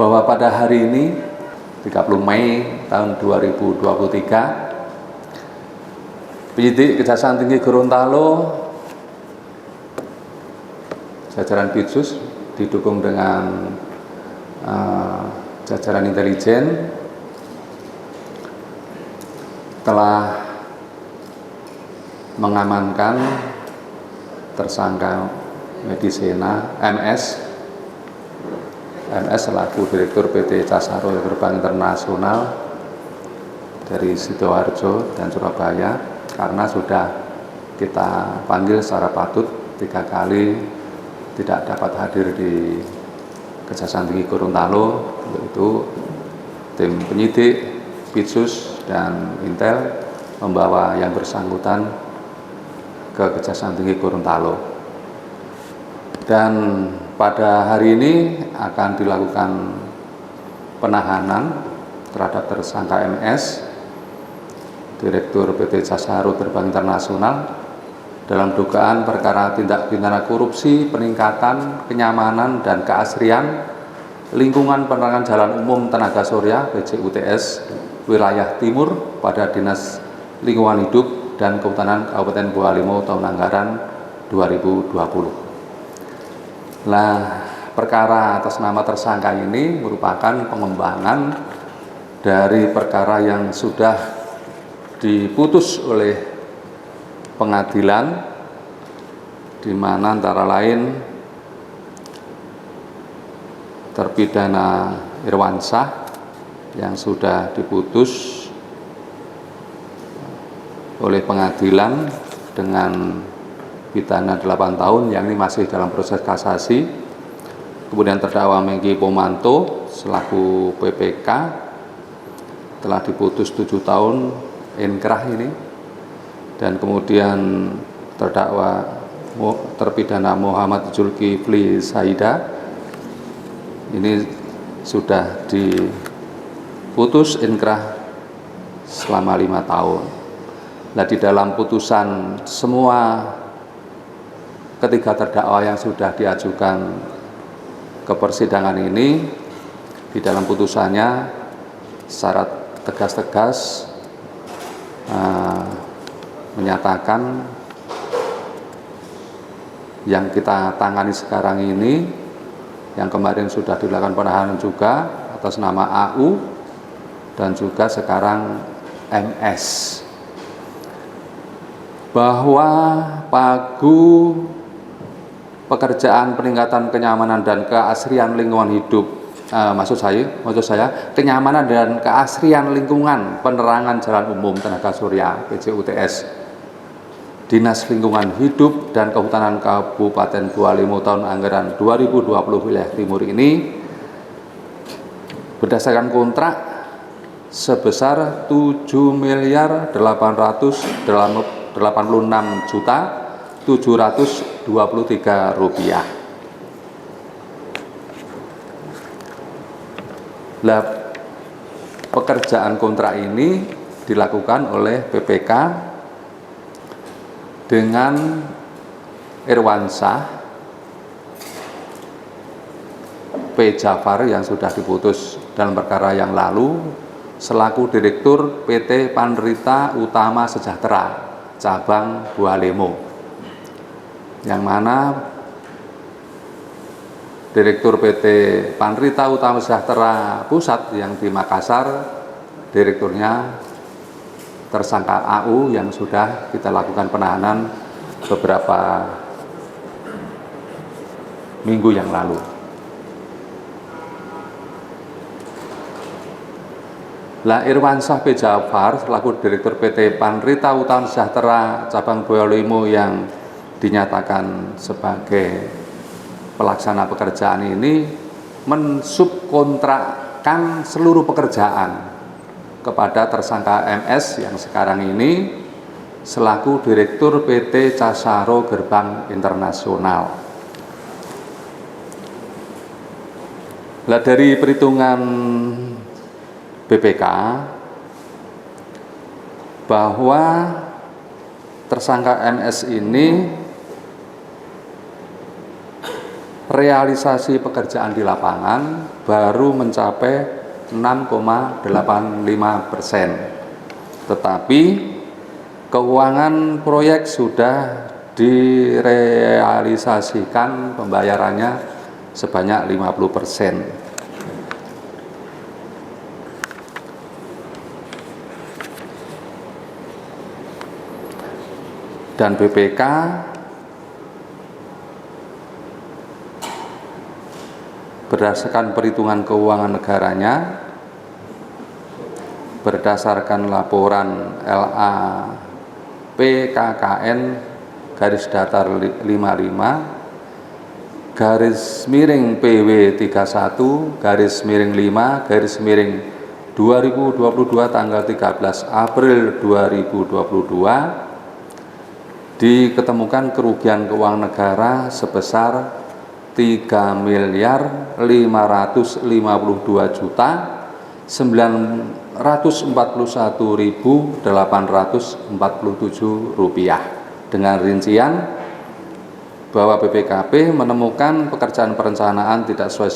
bahwa pada hari ini 30 Mei tahun 2023 penyidik Kejaksaan Tinggi Gorontalo jajaran Bitsus didukung dengan jajaran intelijen telah mengamankan tersangka Medisena MS selaku Direktur PT Casaro Gerbang Internasional dari Sidoarjo dan Surabaya, karena sudah kita panggil secara patut 3 kali tidak dapat hadir di Kejaksaan Tinggi Gorontalo, yaitu tim penyidik, Bitsus dan Intel membawa yang bersangkutan ke Kejaksaan Tinggi Gorontalo. Dan pada hari ini akan dilakukan penahanan terhadap tersangka MS, Direktur PT Casaro Gerbang Internasional, dalam dugaan perkara tindak pidana korupsi, peningkatan kenyamanan dan keasrian lingkungan penerangan jalan umum tenaga surya PJUTS wilayah Timur pada Dinas Lingkungan Hidup dan Kehutanan Kabupaten Bualimo tahun anggaran 2020. Nah, perkara atas nama tersangka ini merupakan pengembangan dari perkara yang sudah diputus oleh pengadilan, di mana antara lain terpidana Irwansyah yang sudah diputus oleh pengadilan dengan pidana 8 tahun, yang ini masih dalam proses kasasi. Kemudian terdakwa Mengki Pomanto selaku PPK telah diputus 7 tahun inkrah ini. Dan kemudian terdakwa terpidana Muhammad Zulkifli Saida ini sudah diputus inkrah selama 5 tahun. Nah, di dalam putusan semua ketiga terdakwa yang sudah diajukan ke persidangan ini, di dalam putusannya secara tegas-tegas menyatakan yang kita tangani sekarang ini, yang kemarin sudah dilakukan penahanan juga atas nama AU dan juga sekarang MS, bahwa pagu pekerjaan peningkatan kenyamanan dan keasrian lingkungan hidup, maksud saya kenyamanan dan keasrian lingkungan penerangan jalan umum tenaga surya PJUTS Dinas Lingkungan Hidup dan Kehutanan Kabupaten Bualimo tahun anggaran 2020 wilayah Timur ini berdasarkan kontrak sebesar 7.886.723 rupiah. Nah, pekerjaan kontrak ini dilakukan oleh PPK dengan Irwansyah P. Jafar yang sudah diputus dalam perkara yang lalu selaku Direktur PT Panrita Utama Sejahtera cabang Bualimo, yang mana Direktur PT Panrita Utama Sejahtera Pusat yang di Makassar, direkturnya tersangka AU yang sudah kita lakukan penahanan beberapa minggu yang lalu. Lah, Irwansyah P. Jafar selaku Direktur PT Panrita Utama Sejahtera cabang Bualimo yang dinyatakan sebagai pelaksana pekerjaan ini mensubkontrakkan seluruh pekerjaan kepada tersangka MS yang sekarang ini selaku Direktur PT Casaro Gerbang Internasional. Nah, dari perhitungan BPK bahwa tersangka MS ini realisasi pekerjaan di lapangan baru mencapai 6,85%. Tetapi keuangan proyek sudah direalisasikan pembayarannya sebanyak 50%. Dan BPK berdasarkan perhitungan keuangan negaranya, berdasarkan laporan LA PKKN garis datar 55 garis miring PW 31 garis miring 5 garis miring 2022 tanggal 13 April 2022 diketemukan kerugian keuangan negara sebesar 3.551.847 rupiah, dengan rincian bahwa BPKP menemukan pekerjaan perencanaan tidak sesuai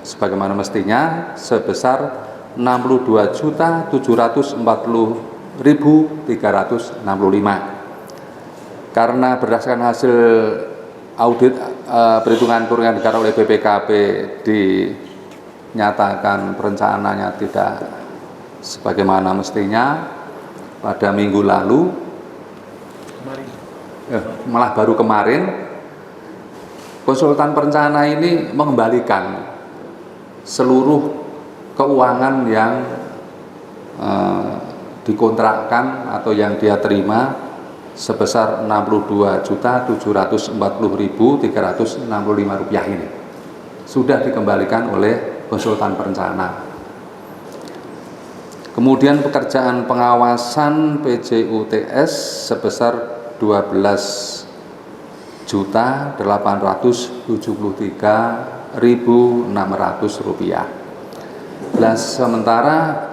sebagaimana mestinya sebesar 62.740.365. Karena berdasarkan hasil audit perhitungan kerugian negara oleh BPKP dinyatakan perencanaannya tidak sebagaimana mestinya pada minggu lalu, malah baru kemarin konsultan perencana ini mengembalikan seluruh keuangan yang dikontrakkan atau yang dia terima sebesar 62.740.365 rupiah ini sudah dikembalikan oleh konsultan perencana. Kemudian pekerjaan pengawasan PJUTS sebesar 12.873.600 rupiah. Nah, sementara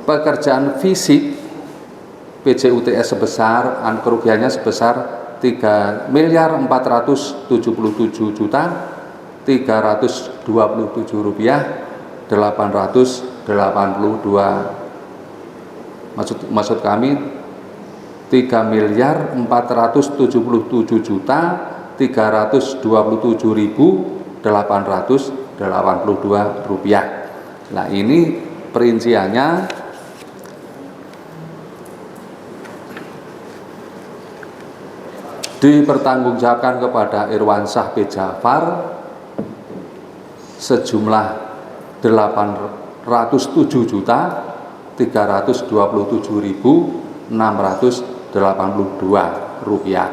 pekerjaan fisik PJUTS sebesar kerugiannya sebesar 3.477.327 rupiah 882, maksud kami 3.477.327.882 rupiah. Nah, ini perinciannya dipertanggungjawabkan kepada Irwansyah P. Jafar sejumlah 807.327.682 rupiah.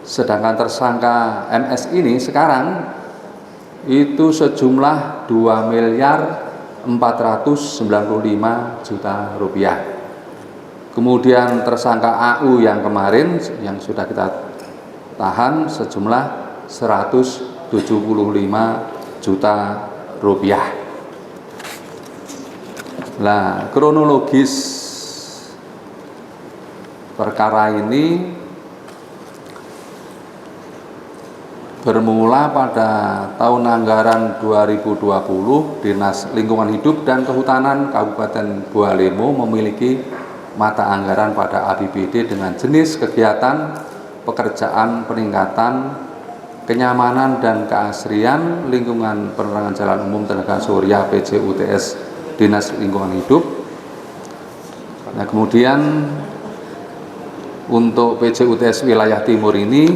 Sedangkan tersangka MS ini sekarang itu sejumlah 2.495.000.000 rupiah. Kemudian tersangka AU yang kemarin yang sudah kita tahan sejumlah 175 juta rupiah. Nah, kronologis perkara ini bermula pada tahun anggaran 2020, Dinas Lingkungan Hidup dan Kehutanan Kabupaten Bualemo memiliki mata anggaran pada APBD dengan jenis kegiatan pekerjaan peningkatan kenyamanan dan keasrian lingkungan penerangan jalan umum tenaga surya PJUTS Dinas Lingkungan Hidup. Nah, kemudian untuk PJUTS wilayah timur ini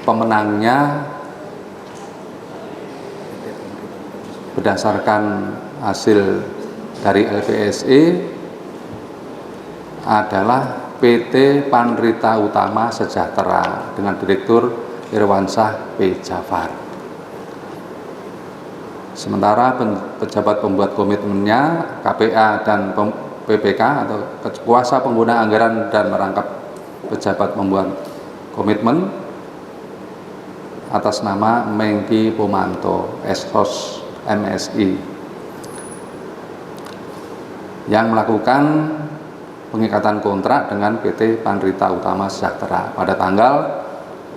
pemenangnya berdasarkan hasil dari LPSE adalah PT Panrita Utama Sejahtera dengan Direktur Irwansyah P. Jafar. Sementara pejabat pembuat komitmennya KPA dan PPK atau kuasa pengguna anggaran dan merangkap pejabat pembuat komitmen atas nama Mengki Pomanto Esos MSI yang melakukan pengikatan kontrak dengan PT Panrita Utama Sejahtera pada tanggal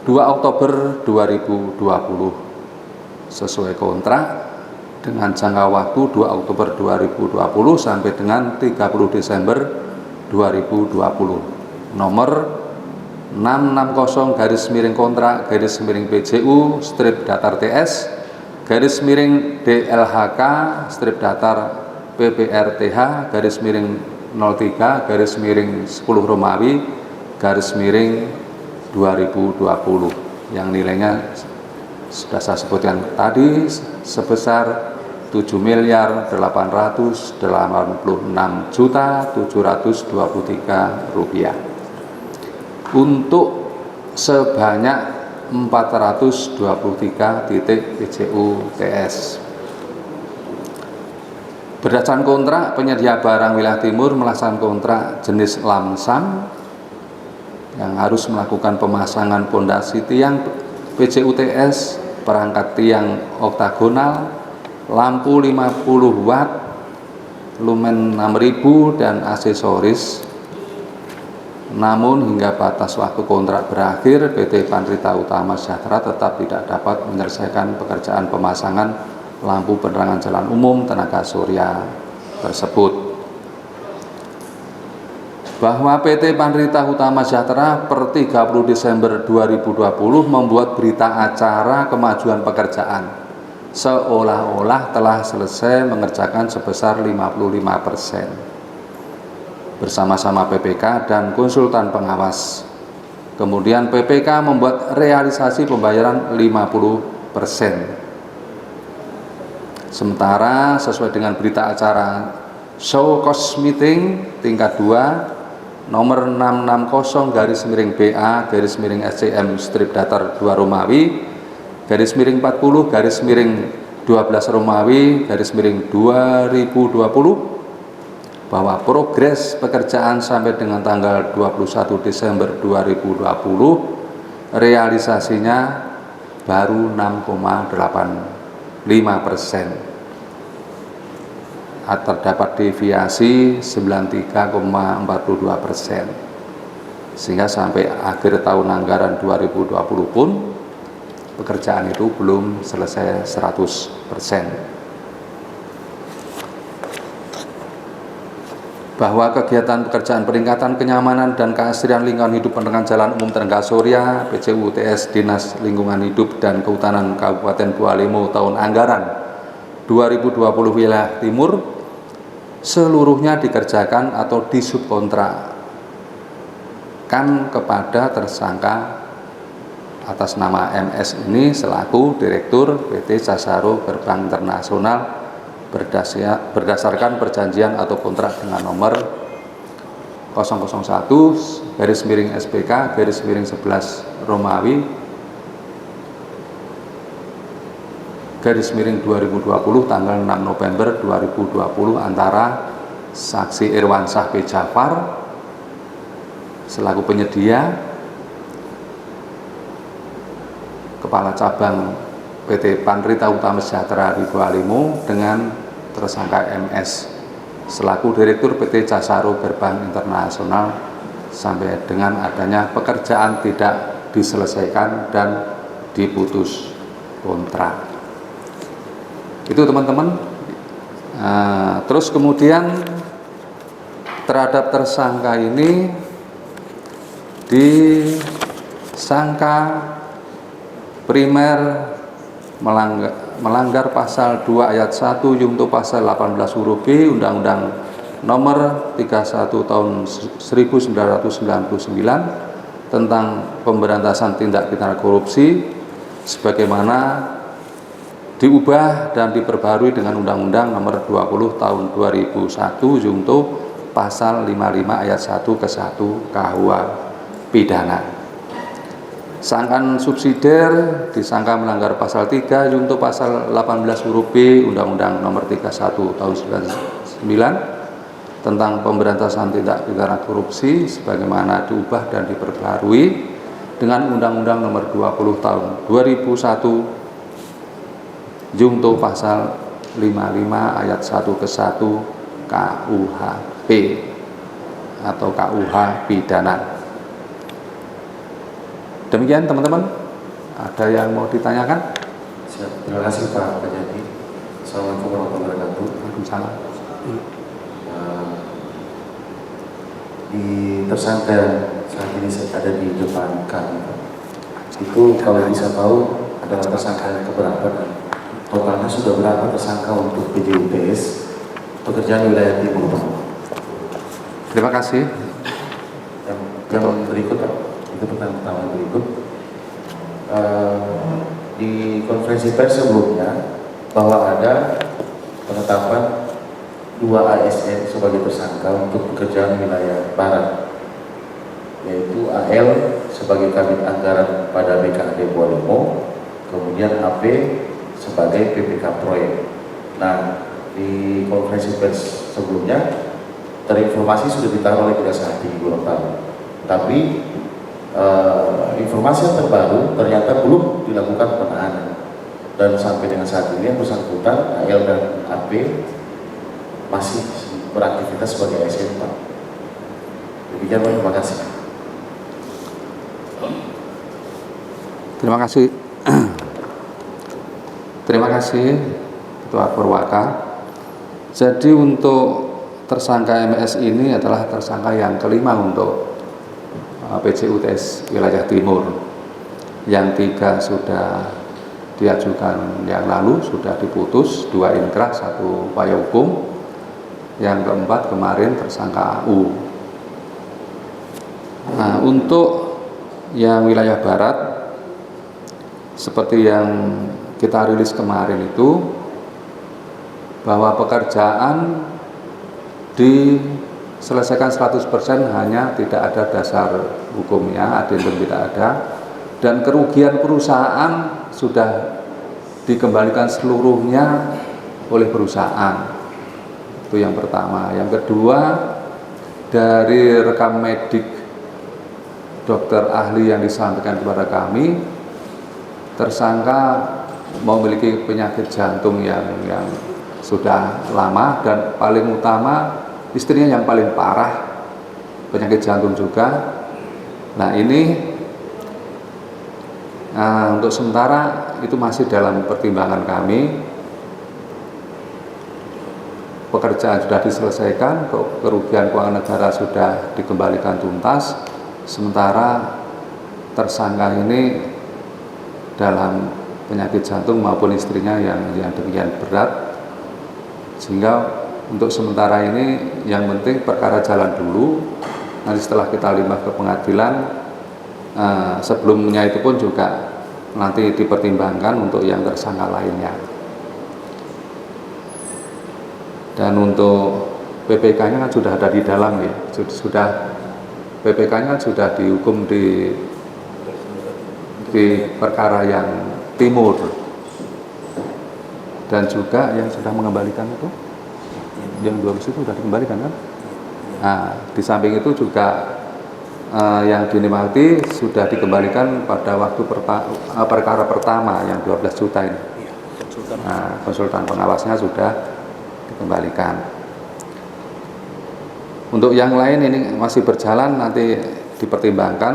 2 Oktober 2020 sesuai kontrak dengan jangka waktu 2 Oktober 2020 sampai dengan 30 Desember 2020. Nomor 660 garis miring kontrak garis miring PJU strip datar TS garis miring DLHK strip datar PPRTH garis miring 03 garis miring 10 Romawi garis miring 2020 yang nilainya sudah saya sebutkan tadi sebesar 7.086.723 rupiah untuk sebanyak 423 titik PJU TS. Berdasarkan kontrak, penyedia barang wilayah timur melaksanakan kontrak jenis lamsam yang harus melakukan pemasangan pondasi tiang PJU TS, perangkat tiang oktagonal, lampu 50 watt, lumen 6000 dan aksesoris. Namun hingga batas waktu kontrak berakhir, PT Panrita Utama Sejahtera tetap tidak dapat menyelesaikan pekerjaan pemasangan lampu penerangan jalan umum tenaga surya tersebut. Bahwa PT Panrita Utama Sejahtera per 30 Desember 2020 membuat berita acara kemajuan pekerjaan seolah-olah telah selesai mengerjakan sebesar 55% bersama-sama PPK dan konsultan pengawas. Kemudian PPK membuat realisasi pembayaran 50%. Sementara sesuai dengan berita acara show cost meeting tingkat 2 nomor 660 garis miring BA garis miring SCM strip datar 2 Romawi garis miring 40 garis miring 12 Romawi garis miring 2020 bahwa progres pekerjaan sampai dengan tanggal 21 Desember 2020 realisasinya baru 6,85%. Terdapat deviasi 93,42%. Sehingga sampai akhir tahun anggaran 2020 pun pekerjaan itu belum selesai 100%. Bahwa kegiatan pekerjaan peningkatan kenyamanan dan keasrian lingkungan hidup penerangan jalan umum tenaga surya PJU TS Dinas Lingkungan Hidup dan Kehutanan Kabupaten Bualimo tahun anggaran 2020 wilayah timur seluruhnya dikerjakan atau disubkontrakkan kepada tersangka atas nama MS ini selaku Direktur PT Sasaro Gerbang Internasional berdasarkan perjanjian atau kontrak dengan nomor 001 garis miring SPK garis miring 11 Romawi garis miring 2020 tanggal 6 November 2020 antara saksi Irwansyah P. Jafar selaku penyedia, Kepala Cabang PT Panrita Utama Sejahtera di Bualimo dengan tersangka MS selaku Direktur PT Sasaro Gerbang Internasional sampai dengan adanya pekerjaan tidak diselesaikan dan diputus kontrak. Itu teman-teman. Terus kemudian terhadap tersangka ini disangka primer melanggar pasal 2 ayat 1 junto pasal 18 huruf B Undang-Undang nomor 31 tahun 1999 tentang pemberantasan tindak pidana korupsi sebagaimana diubah dan diperbarui dengan Undang-Undang nomor 20 tahun 2001 junto pasal 55 ayat 1 ke 1 KUH pidana. Sangkaan subsidiar disangka melanggar pasal 3 junto pasal 18 huruf B Undang-Undang nomor 31 tahun 1999 tentang pemberantasan tindak pidana korupsi sebagaimana diubah dan diperbarui dengan Undang-Undang nomor 20 tahun 2001 junto pasal 55 ayat 1 ke 1 KUHP atau KUH pidana. Demikian teman-teman, ada yang mau ditanyakan? Siap. Terima kasih Pak Jadi. Assalamualaikum warahmatullahi wabarakatuh. Waalaikumsalam. Di tersangka saat ini ada di depan kami, itu kalau bisa tahu adalah tersangka yang keberapa dan totalnya sudah berapa tersangka untuk PJUPS pekerjaan wilayah timur Pak? Terima kasih. Yang berikut Pak, itu pertanyaan berikut. Di konferensi pers sebelumnya bahwa ada penetapan 2 ASN sebagai tersangka untuk pekerjaan wilayah barat, yaitu AL sebagai kabit anggaran pada BKD Bualemo, kemudian AP sebagai PPK proyek. Nah, di konferensi pers sebelumnya terinformasi sudah ditaruh oleh Kejaksaan Tinggi Gorontalo, tapi informasi yang terbaru ternyata belum dilakukan penahanan, dan sampai dengan saat ini yang bersangkutan AL dan AP masih beraktivitas sebagai ASN Pak. Demikian Pak, terima kasih. Terima kasih. Terima kasih Ketua Purwaka. Jadi untuk tersangka MS ini adalah tersangka yang kelima untuk PJUPS wilayah timur. Yang 3 sudah diajukan yang lalu, sudah diputus, 2 inkrah, 1 upaya hukum. Yang keempat kemarin tersangka AU. Nah, untuk yang wilayah barat, seperti yang kita rilis kemarin itu, bahwa pekerjaan diselesaikan 100%, hanya tidak ada dasar hukumnya, adendum tidak ada, dan kerugian perusahaan sudah dikembalikan seluruhnya oleh perusahaan. Itu yang pertama. Yang kedua, dari rekam medik dokter ahli yang disampaikan kepada kami, tersangka memiliki penyakit jantung yang sudah lama, dan paling utama istrinya yang paling parah penyakit jantung juga. Nah, ini untuk sementara itu masih dalam pertimbangan kami. Pekerjaan sudah diselesaikan, kerugian keuangan negara sudah dikembalikan tuntas, sementara tersangka ini dalam penyakit jantung maupun istrinya yang demikian berat, sehingga untuk sementara ini yang penting perkara jalan dulu. Nanti setelah kita limbah ke pengadilan, sebelumnya itu pun juga nanti dipertimbangkan untuk yang tersangka lainnya. Dan untuk PPK-nya kan sudah ada di dalam ya, sudah PPK-nya sudah dihukum di perkara yang timur, dan juga yang sudah mengembalikan itu, yang 12 itu sudah dikembalikan kan. Nah, di samping itu juga yang dinikmati sudah dikembalikan pada waktu perkara pertama yang 12 juta ini. Nah, konsultan pengawasnya sudah dikembalikan. Untuk yang lain ini masih berjalan, nanti dipertimbangkan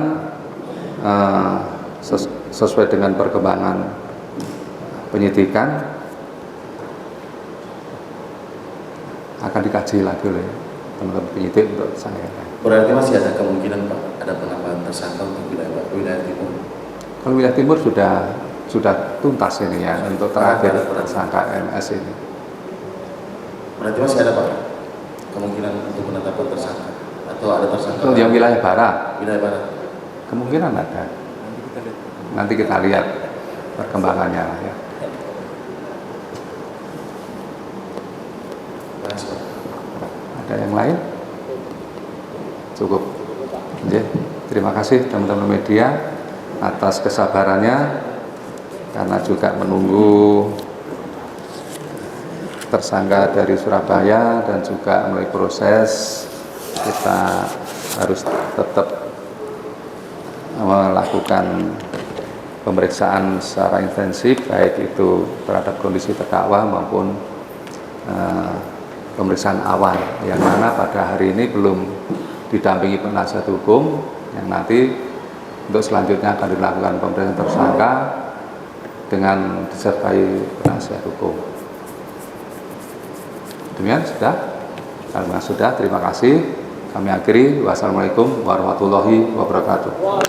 sesuai dengan perkembangan penyidikan, akan dikaji lagi oleh teman-teman penyidik untuk saya. Berarti masih ada kemungkinan Pak, ada penambahan tersangka untuk wilayah timur? Kalau wilayah timur sudah tuntas ini ya, untuk terakhir tersangka MS ini. Berarti masih ada Pak kemungkinan untuk penetapan tersangka, atau ada tersangka? Untuk yang wilayah barat? Wilayah barat kemungkinan ada. Nanti kita lihat perkembangannya lah ya. Ada yang lain? Cukup. Oke. Terima kasih teman-teman media atas kesabarannya, karena juga menunggu tersangka dari Surabaya dan juga melalui proses kita harus tetap melakukan pemeriksaan secara intensif, baik itu terhadap kondisi terdakwa maupun pemeriksaan awal, yang mana pada hari ini belum didampingi penasihat hukum, yang nanti Untuk selanjutnya akan dilakukan pemeriksaan tersangka dengan disertai penasihat hukum. Demikian sudah. Kalau sudah, terima kasih. Kami akhiri. Wassalamualaikum warahmatullahi wabarakatuh.